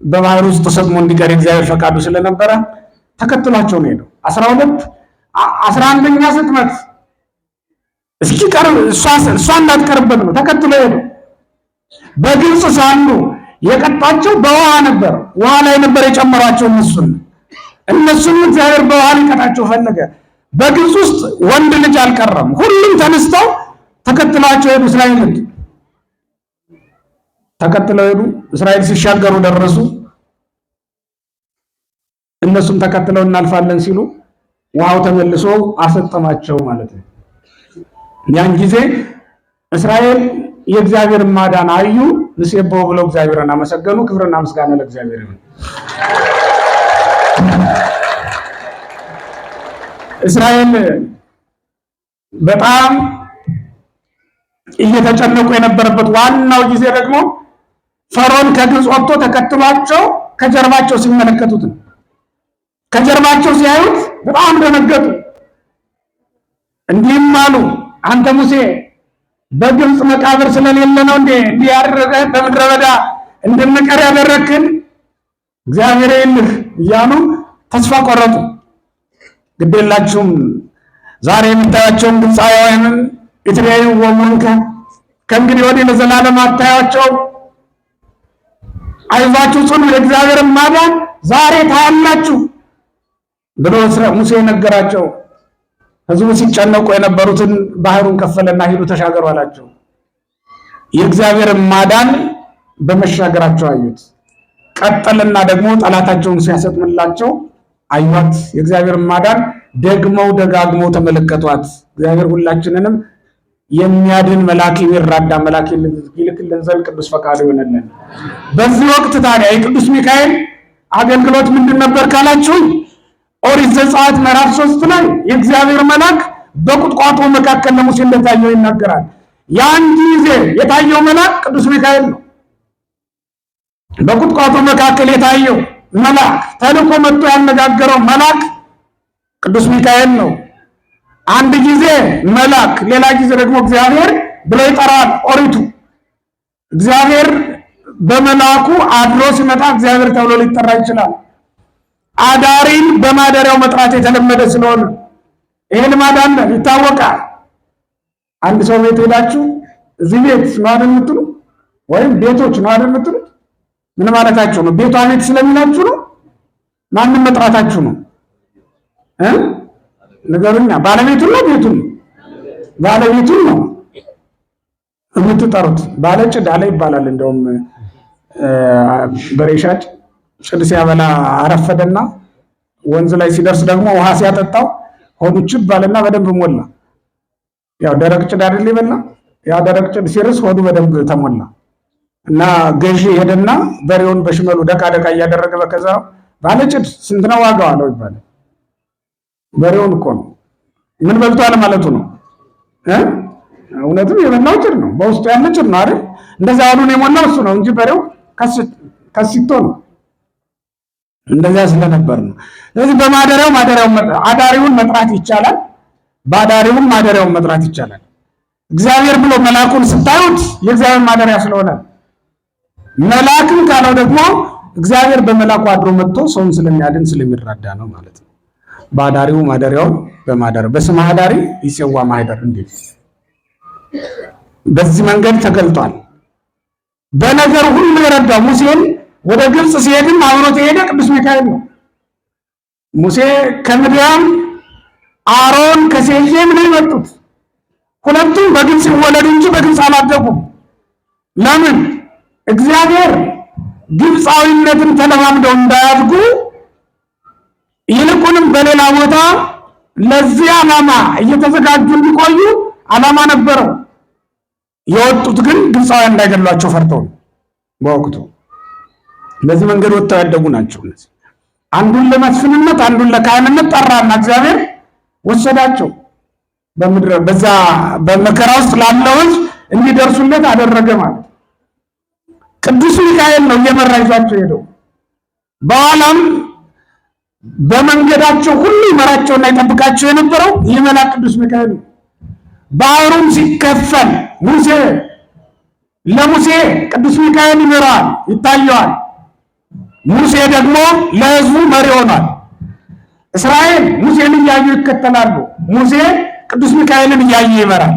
በባህር ውስጥ ሰጥሞ እንዲቀር እግዚአብሔር ፈቃዱ ስለነበረ ተከትሏቸው ነው ሄደው 11ኛ ስጥመት እስኪቀርብ እሷ እንዳትቀርበት ነው ተከትሎ ሄደው። በግብፅ ሳሉ የቀጣቸው በውሃ ነበር፣ ውሃ ላይ ነበር የጨመሯቸው እነሱን እግዚአብሔር በውሃ ሊቀጣቸው ፈለገ። በግብፅ ውስጥ ወንድ ልጅ አልቀረም። ሁሉም ተነስተው ተከትሏቸው ሄዱ። እስራኤልን ተከትለው ሄዱ። እስራኤል ሲሻገሩ ደረሱ። እነሱም ተከትለው እናልፋለን ሲሉ ውሃው ተመልሶ አሰጠማቸው ማለት ነው። ያን ጊዜ እስራኤል የእግዚአብሔር ማዳን አዩ። ንሴብሖ ብለው እግዚአብሔርን አመሰገኑ። ክብርና ምስጋና ለእግዚአብሔር ይሁን። እስራኤል በጣም እየተጨነቁ የነበረበት ዋናው ጊዜ ደግሞ ፈርዖን ከግብፅ ወጥቶ ተከትሏቸው ከጀርባቸው ሲመለከቱት ነው። ከጀርባቸው ሲያዩት በጣም ደነገጡ። እንዲህም አሉ፣ አንተ ሙሴ በግብፅ መቃብር ስለሌለ ነው እንዴ እንዲህ ያደረገህ? በምድረ በዳ እንድንቀር ያደረግክን እግዚአብሔር ይልህ እያሉ ተስፋ ቆረጡ። ግዴላችሁም ዛሬ የምታያቸውን ግብፃውያንን የተለያዩ ወሙንከ ከእንግዲህ ወዲህ ለዘላለም አታያቸው፣ አይዟችሁ ጽኑ፣ የእግዚአብሔርን ማዳን ዛሬ ታያላችሁ ብሎ ሙሴ ነገራቸው። ህዝቡ ሲጨነቁ የነበሩትን ባህሩን ከፈለና ሂዱ ተሻገሩ አላቸው። የእግዚአብሔርን ማዳን በመሻገራቸው አዩት። ቀጠልና ደግሞ ጠላታቸውን ሲያሰጥምላቸው አዩት። የእግዚአብሔርን ማዳን ደግመው ደጋግመው ተመለከቷት። እግዚአብሔር ሁላችንንም የሚያድን መልአክ የሚራዳ መልአክ ይልክልን ዘንድ ቅዱስ ፈቃዱ ይሆነልን። በዚህ ወቅት ታዲያ የቅዱስ ሚካኤል አገልግሎት ምንድን ነበር ካላችሁ ኦሪት ዘጸአት ምዕራፍ 3 ላይ የእግዚአብሔር መልአክ በቁጥቋጦ መካከል ለሙሴ እንደታየው ይናገራል። ያን ጊዜ የታየው መልአክ ቅዱስ ሚካኤል ነው። በቁጥቋጦ መካከል የታየው መልአክ ተልኮ መጥቶ ያነጋገረው መልአክ ቅዱስ ሚካኤል ነው። አንድ ጊዜ መልአክ፣ ሌላ ጊዜ ደግሞ እግዚአብሔር ብሎ ይጠራል ኦሪቱ። እግዚአብሔር በመልአኩ አድሮ ሲመጣ እግዚአብሔር ተብሎ ሊጠራ ይችላል። አዳሪን በማደሪያው መጥራት የተለመደ ስለሆነ ይሄ ልማድ አለ፣ ይታወቃል። አንድ ሰው ቤት ሄዳችሁ እዚህ ቤት ነው አይደል የምትሉ ወይም ቤቶች ነው አይደል የምትሉ ምን ማለታችሁ ነው? ቤቷ ቤት ስለሚላችሁ ነው? ማንም መጥራታችሁ ነው? ንገሩኛ። ባለቤቱን ነው ቤቱን? ባለቤቱን ነው የምትጠሩት። ባለ ጭድ አለ ይባላል። እንደውም በሬሻጭ ጭድ ሲያበላ አረፈደና ወንዝ ላይ ሲደርስ ደግሞ ውሃ ሲያጠጣው ሆዱ ችብ ባለና በደንብ ሞላ። ያው ደረቅ ጭድ አይደል ይበላ። ያ ደረቅ ጭድ ሲርስ ሆዱ በደንብ ተሞላ እና ገዢ ሄደና በሬውን በሽመሉ ደቃ ደቃ እያደረገ በከዛ ባለ ጭድ ስንት ነው ዋጋው አለው ይባላል። በሬውን እኮ ነው ምን በልቷል ማለቱ ነው። እውነትም የበላው ጭድ ነው፣ በውስጡ ያለ ጭድ ነው አይደል? እንደዛ አሉን የሞላው እሱ ነው እንጂ በሬው ከሲቶ ነው። እንደዛ ስለነበር ነው። ስለዚህ በማደሪያው አዳሪውን መጥራት ይቻላል፣ ባዳሪውን ማደሪያውን መጥራት ይቻላል። እግዚአብሔር ብሎ መልአኩን ስታዩት የእግዚአብሔር ማደሪያ ስለሆነ፣ መልአክም ካለው ደግሞ እግዚአብሔር በመልአኩ አድሮ መጥቶ ሰውን ስለሚያድን ስለሚራዳ ነው ማለት ነው። ባዳሪው ማደሪያውን በማደሪያው በስመ አዳሪ ይሴዋ ማኅደር እንዴት በዚህ መንገድ ተገልጧል። በነገር ሁሉ የረዳው ሙሴን ወደ ግብፅ ሲሄድም አብሮት የሄደ ቅዱስ ሚካኤል ነው። ሙሴ ከምድያም አሮን ከሴኬም ነው የመጡት። ሁለቱም በግብፅ ይወለዱ እንጂ በግብፅ አላደጉም። ለምን? እግዚአብሔር ግብፃዊነትን ተለማምደው እንዳያድጉ ይልቁንም በሌላ ቦታ ለዚህ ዓላማ እየተዘጋጁ እንዲቆዩ ዓላማ ነበረው። የወጡት ግን ግብፃውያን እንዳይገሏቸው ፈርተው በወቅቱ በዚህ መንገድ ወጥተው ያደጉ ናቸው። እነዚህ አንዱን ለመስፍንነት አንዱን ለካህንነት ጠራና እግዚአብሔር ወሰዳቸው። በምድረ በዛ በመከራ ውስጥ ላለው ሕዝብ እንዲደርሱለት አደረገ ማለት። ቅዱስ ሚካኤል ነው እየመራ ይዟቸው ሄደው። በኋላም በመንገዳቸው ሁሉ ይመራቸውና ይጠብቃቸው የነበረው ይህ መልአክ ቅዱስ ሚካኤል ነው። ባህሩም ሲከፈል ለሙሴ ቅዱስ ሚካኤል ይመራዋል፣ ይታየዋል። ሙሴ ደግሞ ለሕዝቡ መሪ ሆኗል። እስራኤል ሙሴን እያዩ ይከተላሉ። ሙሴ ቅዱስ ሚካኤልን እያየ ይመራል።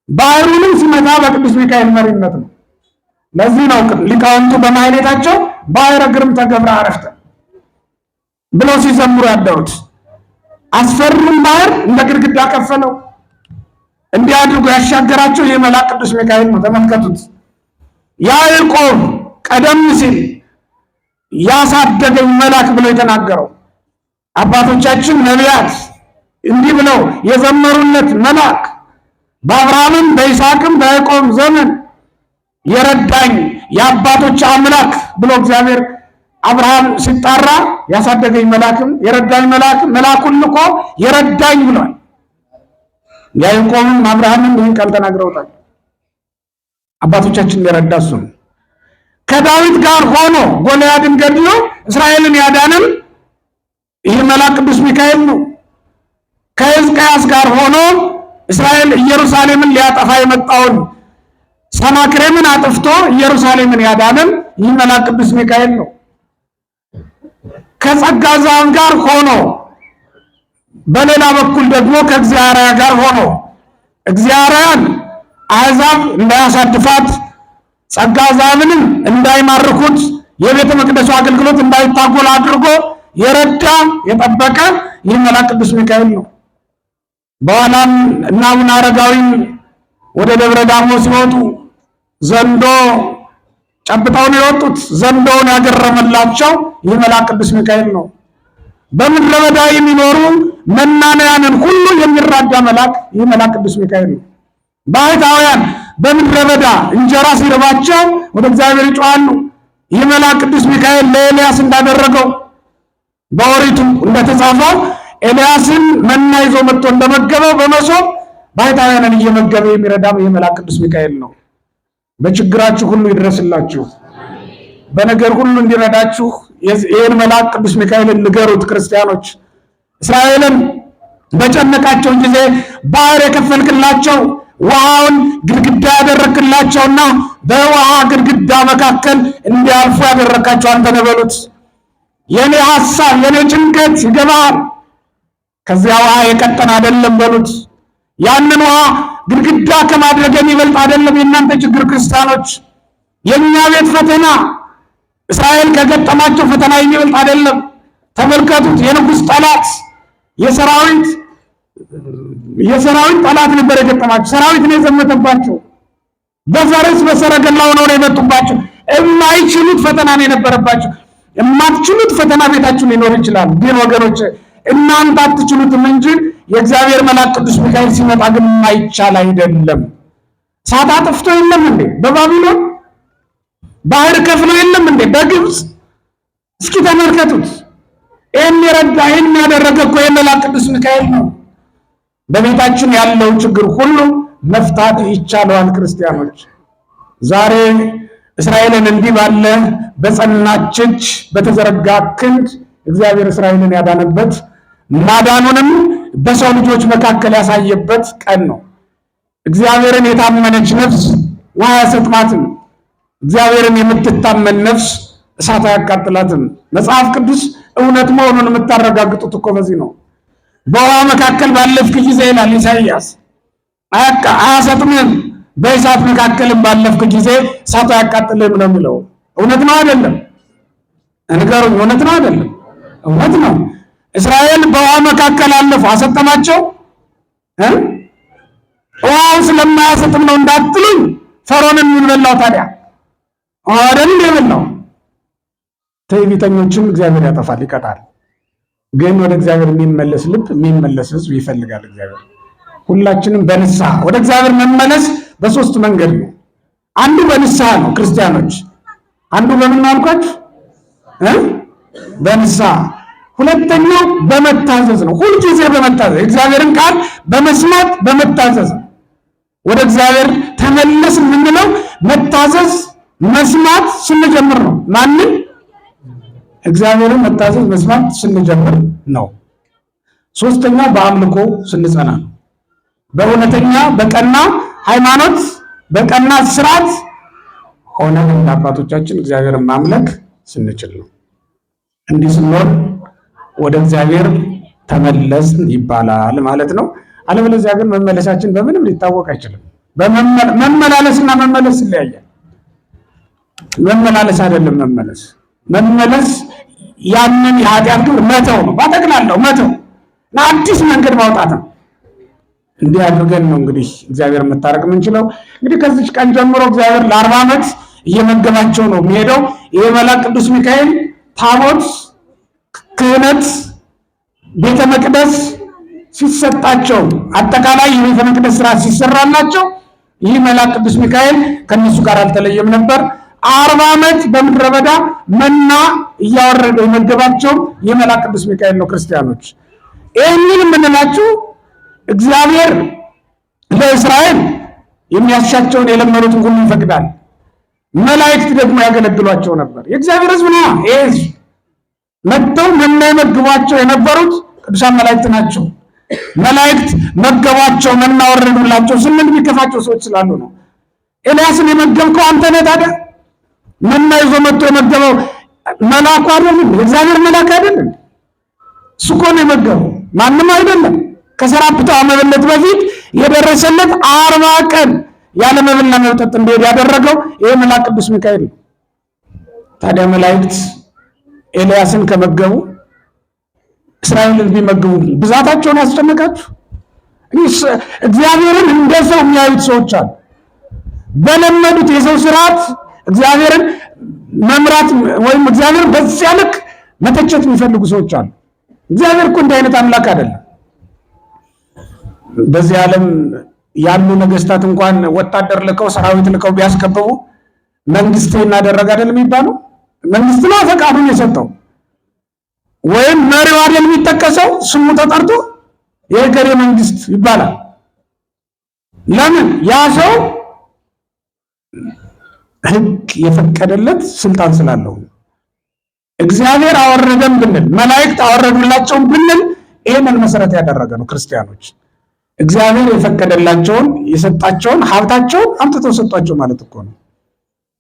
ባህሩንም ሲመታ በቅዱስ ሚካኤል መሪነት ነው። ለዚህ ነው ሊቃውንቱ በማህሌታቸው ባሕረ ግርምተ ገብረ አረፍተ ብለው ሲዘምሩ ያደሩት። አስፈሪውን ባህር እንደ ግድግዳ ከፈለው። እንዲህ አድርጎ ያሻገራቸው የመልአክ ቅዱስ ሚካኤል ነው። ተመልከቱት። ያዕቆብ ቀደም ሲል ያሳደገኝ መልአክ ብሎ የተናገረው አባቶቻችን ነቢያት እንዲህ ብለው የዘመሩለት መልአክ በአብርሃምም በይስሐቅም በያዕቆብ ዘመን የረዳኝ የአባቶች አምላክ ብሎ እግዚአብሔር አብርሃም ሲጣራ ያሳደገኝ መልአክም የረዳኝ መልአኩን ልኮ የረዳኝ ብሏል። ያዕቆብም አብርሃምም ይህን ቃል ተናግረውታል። አባቶቻችን የረዳ እሱ ነው። ከዳዊት ጋር ሆኖ ጎልያድን ገድሎ እስራኤልን ያዳነም ይህ መልአክ ቅዱስ ሚካኤል ነው። ከሕዝቅያስ ጋር ሆኖ እስራኤል ኢየሩሳሌምን ሊያጠፋ የመጣውን ሰናክሬምን አጥፍቶ ኢየሩሳሌምን ያዳነም ይህ መልአክ ቅዱስ ሚካኤል ነው። ከጸጋ ዘአብ ጋር ሆኖ በሌላ በኩል ደግሞ ከእግዚአብሔር ጋር ሆኖ እግዚአብሔርን አሕዛብ እንዳያሳድፋት ጸጋ ዘአብንም እንዳይማርኩት የቤተ መቅደሱ አገልግሎት እንዳይታጎል አድርጎ የረዳ የጠበቀ ይህ መልአክ ቅዱስ ሚካኤል ነው። በኋላም እና አቡነ አረጋዊ ወደ ደብረ ዳሞ ሲወጡ ዘንዶ ጨብጠው ነው የወጡት። ዘንዶውን ያገረመላቸው ይህ መልአክ ቅዱስ ሚካኤል ነው። በምድረ በዳ የሚኖሩ መናንያንን ሁሉ የሚራዳ መልአክ ይህ መልአክ ቅዱስ ሚካኤል ነው። ባሕታውያን በምድረ በዳ እንጀራ ሲርባቸው ወደ እግዚአብሔር ይጮኻሉ። ይህ መልአክ ቅዱስ ሚካኤል ለኤልያስ እንዳደረገው በኦሪቱ እንደተጻፈው ኤልያስን መና ይዞ መጥቶ እንደመገበው በመሶብ ባሕታውያንን እየመገበ የሚረዳው ይህ መልአክ ቅዱስ ሚካኤል ነው። በችግራችሁ ሁሉ ይድረስላችሁ፣ በነገር ሁሉ እንዲረዳችሁ ይህን መልአክ ቅዱስ ሚካኤልን ንገሩት። ክርስቲያኖች እስራኤልን በጨነቃቸው ጊዜ ባህር የከፈልክላቸው ውሃውን ግድግዳ ያደረክላቸውና በውሃ ግድግዳ መካከል እንዲያልፉ ያደረካቸው አንተ ነህ በሉት። የኔ ሐሳብ የኔ ጭንቀት ይገባል፣ ከዚያ ውሃ የቀጠን አይደለም በሉት። ያንን ውሃ ግድግዳ ከማድረግ የሚበልጥ አይደለም የእናንተ ችግር ክርስቲያኖች። የኛ ቤት ፈተና እስራኤል ከገጠማቸው ፈተና የሚበልጥ አይደለም። ተመልከቱት። የንጉሥ ጠላት የሰራዊት ጠላት ነበር የገጠማቸው። ሰራዊት ነው የዘመተባቸው። በፈረስ በሰረገላ ሆነው ነው የመጡባቸው። የማይችሉት ፈተና ነው የነበረባቸው። የማትችሉት ፈተና ቤታችሁ ሊኖር ይችላል። ግን ወገኖች እናንተ አትችሉትም እንጂ የእግዚአብሔር መልአክ ቅዱስ ሚካኤል ሲመጣ ግን የማይቻል አይደለም። እሳት አጥፍቶ የለም እንዴ በባቢሎን? ባህር ከፍሎ የለም እንዴ በግብፅ? እስኪ ተመልከቱት። ይህን የረዳ ይህን ያደረገ እኮ የመልአክ ቅዱስ ሚካኤል ነው። በቤታችን ያለው ችግር ሁሉ መፍታት ይቻለዋል። ክርስቲያኖች ዛሬ እስራኤልን እንዲህ ባለ በጸናች እጅ በተዘረጋ ክንድ እግዚአብሔር እስራኤልን ያዳነበት ማዳኑንም በሰው ልጆች መካከል ያሳየበት ቀን ነው። እግዚአብሔርን የታመነች ነፍስ ውሃ አያሰጥማትም። እግዚአብሔርን የምትታመን ነፍስ እሳት አያቃጥላትም። መጽሐፍ ቅዱስ እውነት መሆኑን የምታረጋግጡት እኮ በዚህ ነው። በውሃ መካከል ባለፍክ ጊዜ ይላል ኢሳይያስ አያሰጥምም፣ በእሳት መካከልም ባለፍክ ጊዜ እሳቱ አያቃጥልም ነው የሚለው። እውነት ነው አይደለም? ንገሩኝ። እውነት ነው አይደለም? እውነት ነው። እስራኤል በውሃ መካከል አለፉ፣ አሰጠማቸው። ውሃው ስለማያሰጥም ነው እንዳትሉኝ፣ ፈርዖንን ምን በላው ታዲያ? አይደል የበላው? ትዕቢተኞችን እግዚአብሔር ያጠፋል፣ ይቀጣል። ግን ወደ እግዚአብሔር የሚመለስ ልብ የሚመለስ ሕዝብ ይፈልጋል እግዚአብሔር። ሁላችንም በንስሐ ወደ እግዚአብሔር መመለስ በሶስት መንገድ ነው። አንዱ በንስሐ ነው ክርስቲያኖች። አንዱ በምን አልኳችሁ? በንስሐ። ሁለተኛው በመታዘዝ ነው። ሁልጊዜ በመታዘዝ እግዚአብሔርን ቃል በመስማት በመታዘዝ ነው። ወደ እግዚአብሔር ተመለስ የምንለው መታዘዝ መስማት ስንጀምር ነው። ማንን? እግዚአብሔርን መታዘዝ መስማት ስንጀምር ነው። ሶስተኛው በአምልኮ ስንጸና ነው። በእውነተኛ በቀና ሃይማኖት በቀና ስርዓት ሆነን እንደ አባቶቻችን እግዚአብሔርን ማምለክ ስንችል ነው። እንዲህ ስንሆን ወደ እግዚአብሔር ተመለስ ይባላል ማለት ነው። አለበለዚያ ግን መመለሳችን በምንም ሊታወቅ አይችልም። መመላለስና መመለስ ይለያያል። መመላለስ አይደለም መመለስ ያንን የኃጢአት ግብር መተው ነው። ባጠቅላላው መተው እና አዲስ መንገድ ማውጣት ነው። እንዲህ አድርገን ነው እንግዲህ እግዚአብሔር መታረቅ የምንችለው። እንግዲህ ከዚች ቀን ጀምሮ እግዚአብሔር ለ40 ዓመት እየመገባቸው ነው የሚሄደው። ይሄ መልአክ ቅዱስ ሚካኤል ታቦት፣ ክህነት፣ ቤተ መቅደስ ሲሰጣቸው አጠቃላይ የቤተ መቅደስ ስራ ሲሰራላቸው ይህ መልአክ ቅዱስ ሚካኤል ከነሱ ጋር አልተለየም ነበር። 40 ዓመት በምድረ በዳ መና እያወረደ የመገባቸው የመልአክ ቅዱስ ሚካኤል ነው። ክርስቲያኖች ይህንን የምንላችሁ እግዚአብሔር ለእስራኤል የሚያሻቸውን የለመኑትን ሁሉ ይፈቅዳል። መላእክት ደግሞ ያገለግሏቸው ነበር። የእግዚአብሔር ሕዝብ ነው። ይሄ ሕዝብ መጥተው መና ይመግቧቸው የነበሩት ቅዱሳን መላእክት ናቸው። መላእክት መገቧቸው መና ወረዱላቸው ስንል የሚከፋቸው ሰዎች ስላሉ ነው። ኤልያስን የመገብከው አንተ ነህ። ታዲያ መና ይዞ መጥቶ የመገበው መልአኩ አይደለም? የእግዚአብሔር መልአክ አይደለም? እሱ እኮ ነው የመገበው፣ ማንም አይደለም። ከሰራፕታው መበለት በፊት የደረሰለት 40 ቀን ያለ መብልና መጠጥ እንዲሄድ ያደረገው ይሄ መልአክ ቅዱስ ሚካኤል ነው። ታዲያ መላእክት ኤልያስን ከመገቡ እስራኤልን ቢመግቡ ብዛታቸውን ያስጨነቃችሁ? እግዚአብሔርን እንደ ሰው የሚያዩት ሰዎች አሉ። በለመዱት የሰው ስርዓት እግዚአብሔርን መምራት ወይም እግዚአብሔርን በዚያ ልክ መተቸት የሚፈልጉ ሰዎች አሉ። እግዚአብሔር እኮ እንዲህ አይነት አምላክ አይደለም። በዚህ ዓለም ያሉ ነገስታት እንኳን ወታደር ልከው ሰራዊት ልከው ቢያስከብቡ መንግስት እናደረግ አይደል የሚባለው? መንግስት ነው ፈቃዱን የሰጠው። ወይም መሪው አይደል የሚጠቀሰው ስሙ ተጠርቶ የገሬ መንግስት ይባላል። ለምን? ያ ሰው ህግ የፈቀደለት ስልጣን ስላለው። እግዚአብሔር አወረደን ብንል መላእክት አወረዱላቸው ብንል ይሄንን መሰረት ያደረገ ነው። ክርስቲያኖች እግዚአብሔር የፈቀደላቸውን የሰጣቸውን ሀብታቸውን አምጥተው ሰጧቸው ማለት እኮ ነው።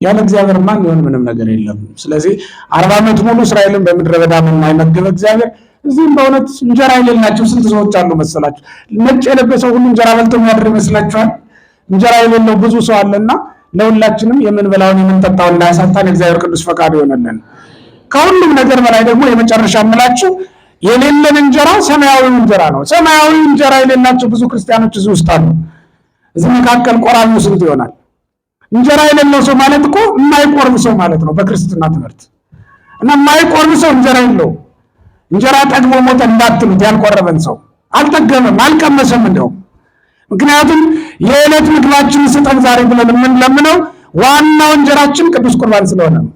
ያለ እግዚአብሔር ማን ይሆን? ምንም ነገር የለም። ስለዚህ 40 ዓመት ሙሉ እስራኤልን በምድረ በዳ የማይመግብ እግዚአብሔር እዚህም በእውነት እንጀራ የሌላቸው ስንት ሰዎች አሉ መሰላችሁ? ነጭ የለበሰው ሁሉ እንጀራ በልቶ የሚያድር ይመስላችኋል? እንጀራ የሌለው ብዙ ሰው አለና ለሁላችንም የምንበላውን የምንጠጣውን እንዳያሳጣን የእግዚአብሔር ቅዱስ ፈቃድ ይሆነልን። ከሁሉም ነገር በላይ ደግሞ የመጨረሻ የምላችሁ የሌለን እንጀራ ሰማያዊ እንጀራ ነው። ሰማያዊ እንጀራ የሌላቸው ብዙ ክርስቲያኖች እዚህ ውስጥ አሉ። እዚህ መካከል ቆራቢው ስንት ይሆናል? እንጀራ የሌለው ሰው ማለት እኮ የማይቆርብ ሰው ማለት ነው በክርስትና ትምህርት። እና የማይቆርብ ሰው እንጀራ የለው። እንጀራ ጠግቦ ሞተ እንዳትሉት። ያልቆረበን ሰው አልጠገበም፣ አልቀመሰም እንደው። ምክንያቱም የዕለት ምግባችንን ስጠን ዛሬ ብለን የምንለምነው ዋናው እንጀራችን ቅዱስ ቁርባን ስለሆነ ነው።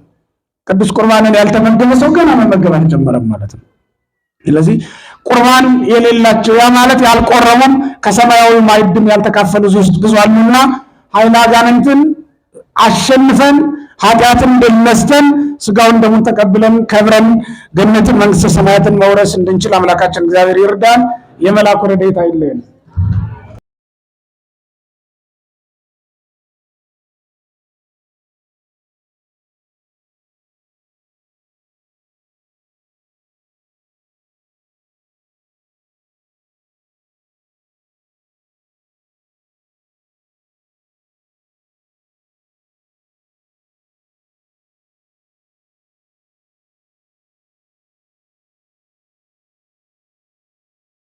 ቅዱስ ቁርባንን ያልተመገበ ሰው ገና መመገብ አልጀመረም ማለት ነው። ስለዚህ ቁርባን የሌላቸው ያ ማለት ያልቆረቡም ከሰማያዊ ማዕድም ያልተካፈሉ ብዙ አሉና ኃይለ አጋንንትን አሸንፈን ኃጢአትን ድል ነስተን ስጋውን ደሙን ተቀብለን ከብረን ገነትን መንግስተ ሰማያትን መውረስ እንድንችል አምላካችን እግዚአብሔር ይርዳን። የመልአኩ ረድኤት አይለየን።